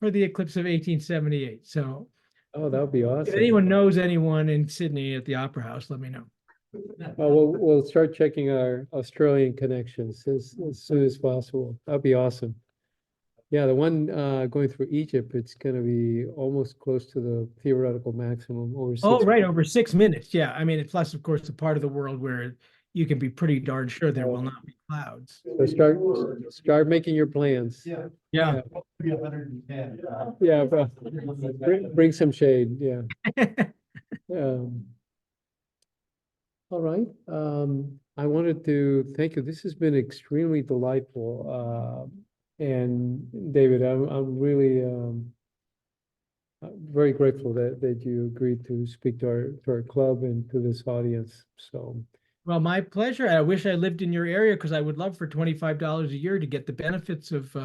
for the eclipse of 1878. So Oh, that would be if awesome. anyone knows anyone in Sydney at the Opera House, let me know. We'll start checking our Australian connections as soon as possible. That'd be awesome. Yeah, the one going through Egypt, it's going to be almost close to the theoretical maximum over 6 Oh, right, over 6 minutes. Yeah, I mean, it's plus, of course, the part of the world where you can be pretty darn sure there will not be clouds. So start making your plans. Yeah. Yeah. 110. Yeah, bring some shade. Yeah. All right. I wanted to thank you. This has been extremely delightful. And David, I'm really very grateful that you agreed to speak to our club and to this audience. So Well, my pleasure. I wish I lived in your area because I would love for $25 a year to get the benefits of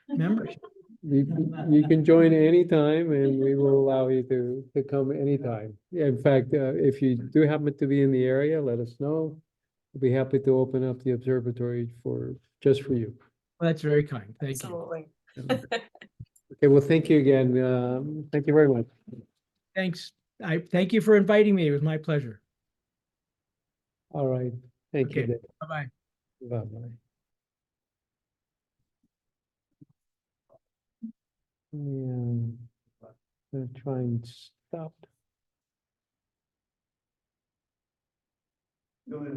membership. you can join anytime, and we will allow you to come anytime. Yeah, in fact, if you do happen to be in the area, let us know. We'll be happy to open up the observatory just for you. Well, that's very kind. Thank you. Absolutely. Okay, well, thank you again. Thank you very much. Thanks. I thank you for inviting me. It was my pleasure. All right. Thank you. Okay. Dave. Bye-bye. Bye-bye. Yeah. I'm gonna try and stop.